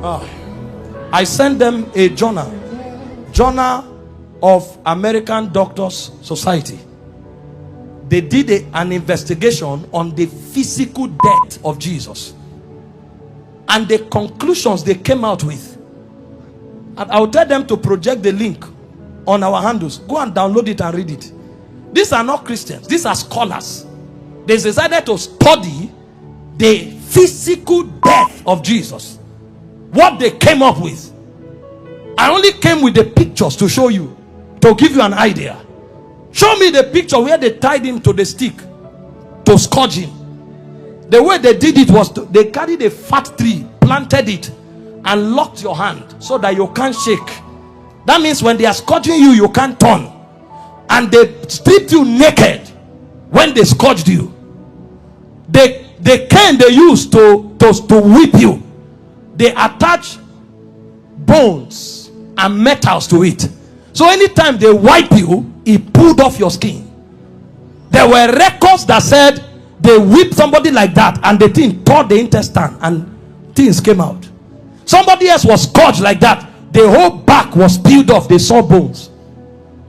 I sent them a journal of American Doctors Society. They did an investigation on the physical death of Jesus, and the conclusions they came out with. And I'll tell them to project the link on our handles. Go and download it and read it. These are not Christians. These are scholars. They decided to study the physical death of Jesus. What they came up with. I only came with the pictures to show you, to give you an idea. Show me the picture where they tied him to the stick to scourge him. The way they did it was they carried a fat tree, planted it, and locked your hand so that you can't shake. That means when they are scourging you, you can't turn. And they stripped you naked when they scourged you. The cane they used to whip you, they attach bones and metals to it. So anytime they wipe you, it pulled off your skin. There were records that said they whipped somebody like that and the thing tore the intestine and things came out. Somebody else was scourged like that. The whole back was peeled off. They saw bones.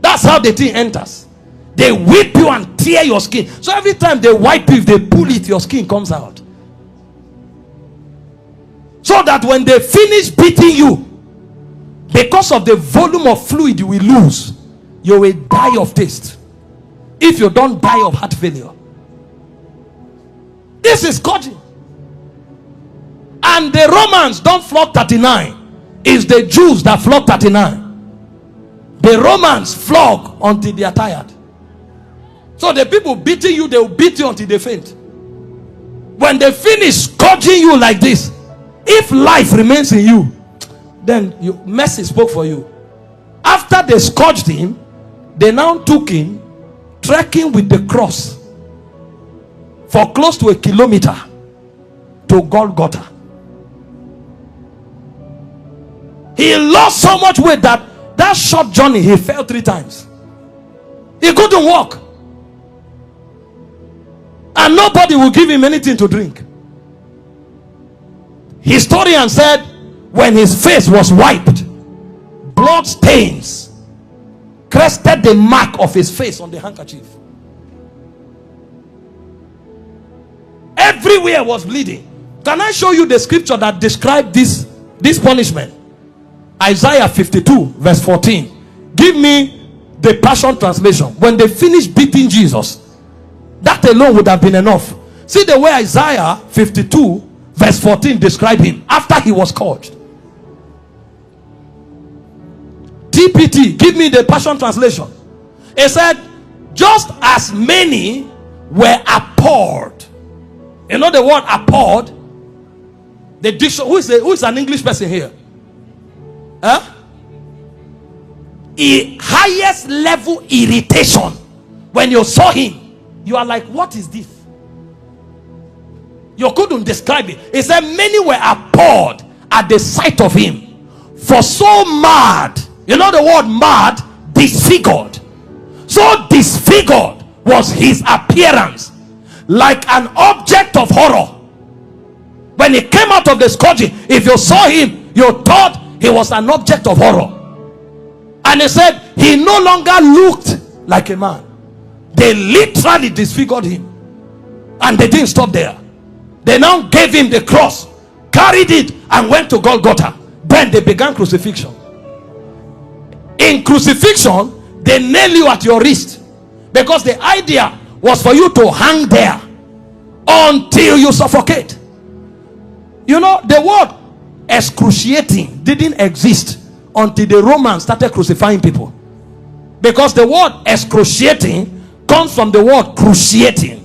That's how the thing enters. They whip you and tear your skin. So every time they wipe you, if they pull it, your skin comes out. So that when they finish beating you, because of the volume of fluid you will lose, you will die of taste. If you don't die of heart failure. This is scourging. And the Romans don't flog 39. It's the Jews that flog 39. The Romans flog until they are tired. So the people beating you, they will beat you until they faint. When they finish scourging you like this, if life remains in you, then mercy spoke for you. After they scourged him, they now took him trekking with the cross for close to 1 kilometer to Golgotha. He lost so much weight that short journey he fell 3 times. He couldn't walk, and nobody will give him anything to drink. Historian said when his face was wiped, blood stains crested the mark of his face on the handkerchief. Everywhere was bleeding. Can I show you the scripture that described this punishment? Isaiah 52 verse 14. Give me the Passion Translation. When they finished beating Jesus, that alone would have been enough. See the way Isaiah 52 verse 14 described him after he was scourged. TPT, give me the Passion Translation. It said, just as many were abhorred. You know the word abhorred? The diction, who is an English person here? Huh? Highest level irritation. When you saw him, you are like, what is this? You couldn't describe it. It said many were abhorred at the sight of him, for so mad, you know the word mad, disfigured. So disfigured was his appearance, like an object of horror. When he came out of the scourging, if you saw him, you thought he was an object of horror. And he said he no longer looked like a man. They literally disfigured him, and they didn't stop there. They now gave him the cross, carried it, and went to Golgotha. Then they began crucifixion. In crucifixion, they nail you at your wrist, because the idea was for you to hang there until you suffocate. You know, the word excruciating didn't exist until the Romans started crucifying people, because the word excruciating comes from the word cruciating,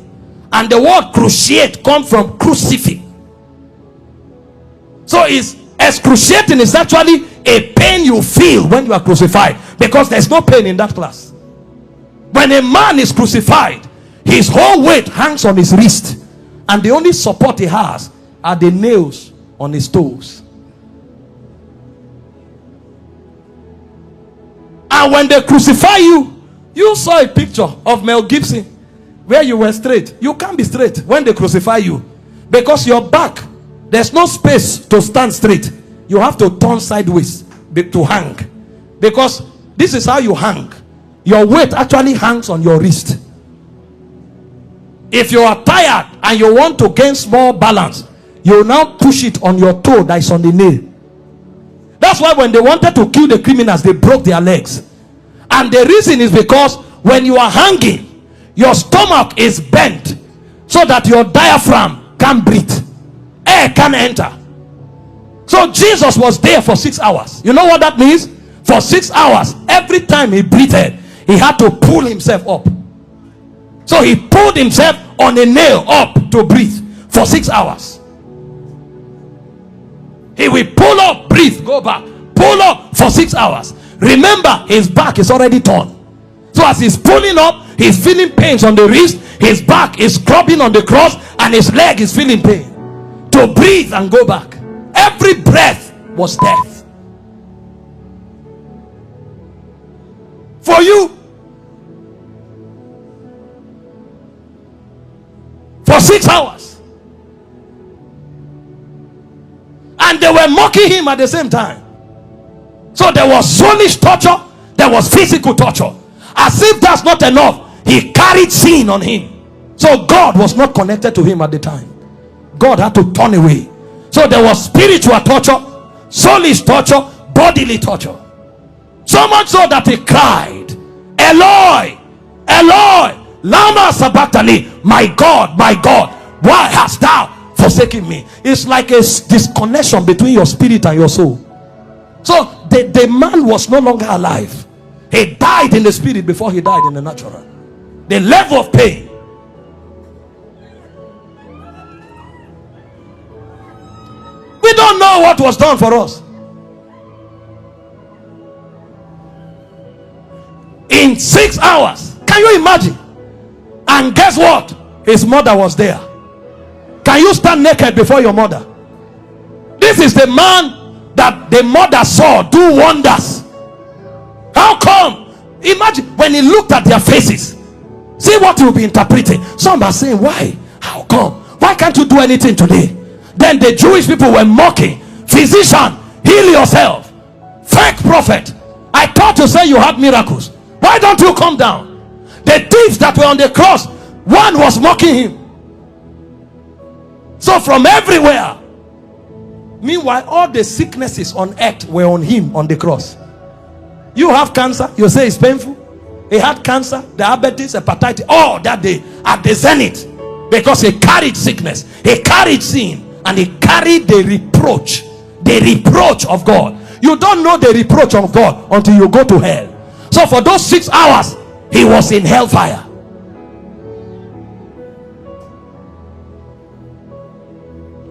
and the word cruciate comes from crucifix. So it's excruciating is actually a pain you feel when you are crucified, because there's no pain in that class. When a man is crucified, his whole weight hangs on his wrist, and the only support he has are the nails on his toes. And when they crucify you, you saw a picture of Mel Gibson where you were straight. You can't be straight when they crucify you, because your back, there's no space to stand straight. you have to turn sideways to hang, because this is how you hang. Your weight actually hangs on your wrist. If you are tired and you want to gain small balance, you now push it on your toe that is on the nail. That's why when they wanted to kill the criminals, they broke their legs. And the reason is because when you are hanging, your stomach is bent so that your diaphragm can't breathe. Air can't enter. So Jesus was there for 6 hours. You know what that means? For 6 hours, every time he breathed, he had to pull himself up. So he pulled himself on a nail up to breathe for 6 hours. He will pull up, breathe, go back, pull up for 6 hours. Remember, his back is already torn. So as he's pulling up, he's feeling pains on the wrist, his back is scrubbing on the cross, and his leg is feeling pain. To breathe and go back. Every breath was death. For you. For 6 hours. And they were mocking him at the same time. So there was soulish torture, there was physical torture. As if that's not enough, he carried sin on him. So God was not connected to him at the time. God had to turn away. So there was spiritual torture, soulish torture, bodily torture. So much so that he cried, Eloi, Eloi, lama sabachthani, my God, why hast thou forsaken me? It's like a disconnection between your spirit and your soul. So the man was no longer alive. He died in the spirit before he died in the natural. The level of pain. We don't know what was done for us. In 6 hours. Can you imagine? And guess what? His mother was there. Can you stand naked before your mother? This is the man that the mother saw do wonders. How come? Imagine when he looked at their faces. See what you'll be interpreting. Some are saying, why? How come? Why can't you do anything today? Then the Jewish people were mocking. Physician, heal yourself. Fake prophet, I thought you said you had miracles. Why don't you come down? The thieves that were on the cross, one was mocking him. So from everywhere. Meanwhile, all the sicknesses on earth were on him on the cross. You have cancer, you say it's painful. He had cancer, diabetes, hepatitis, all that day at the zenith, because he carried sickness, he carried sin, and he carried the reproach of God. You don't know the reproach of God until you go to hell. So for those 6 hours, he was in hellfire.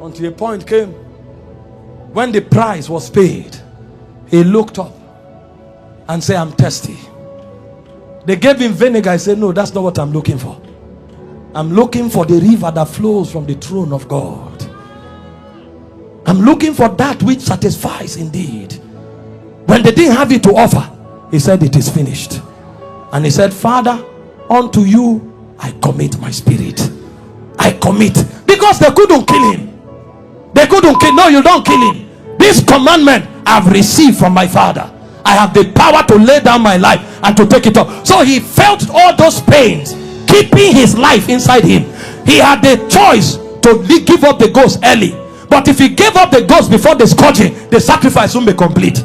Until a point came when the price was paid, he looked up and said, I'm thirsty. They gave him vinegar. He said, no, that's not what I'm looking for. I'm looking for the river that flows from the throne of God. I'm looking for that which satisfies indeed. When they didn't have it to offer, he said, it is finished. And he said, Father, unto you I commit my spirit. I commit. Because they couldn't kill him. They couldn't kill. No, you don't kill him. This commandment I've received from my Father. I have the power to lay down my life and to take it up. So he felt all those pains keeping his life inside him. He had the choice to give up the ghost early. But if he gave up the ghost before the scourging, the sacrifice won't be complete.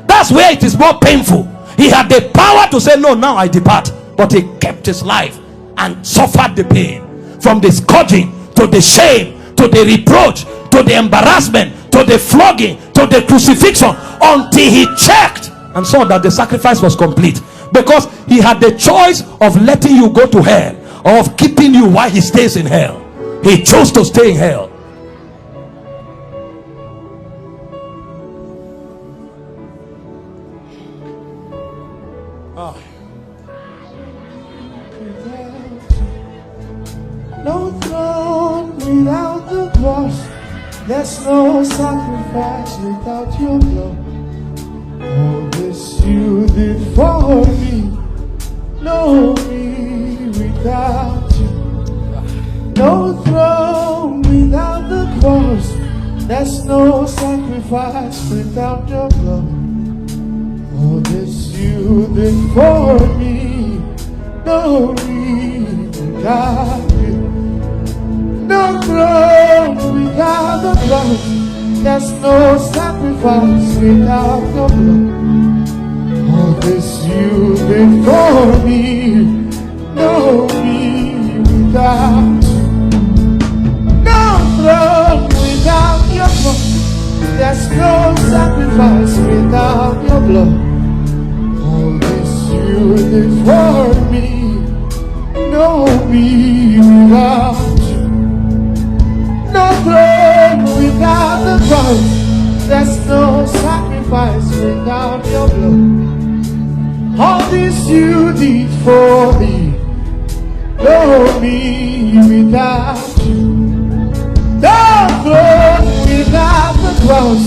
That's where it is more painful. He had the power to say, no, now I depart. But he kept his life and suffered the pain. From the scourging, to the shame, to the reproach, to the embarrassment, to the flogging, to the crucifixion, until he checked and saw that the sacrifice was complete. Because he had the choice of letting you go to hell, or of keeping you while he stays in hell. He chose to stay in hell. No throne without the cross. There's no sacrifice without your blood. All this you did for me. No me without you. No throne without the cross. There's no sacrifice without your blood. All this you did for me. No need without you. No throne without the blood. There's no sacrifice without your blood. All this you did for me. No need without you. No throne without your blood. There's no sacrifice without your blood. All this you did for me. No me without you. No throne without the cross. There's no sacrifice without your blood. All this you did for me. No me without you. No throne without the cross.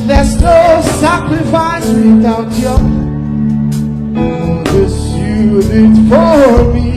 There's no sacrifice without your blood. All this you did for me.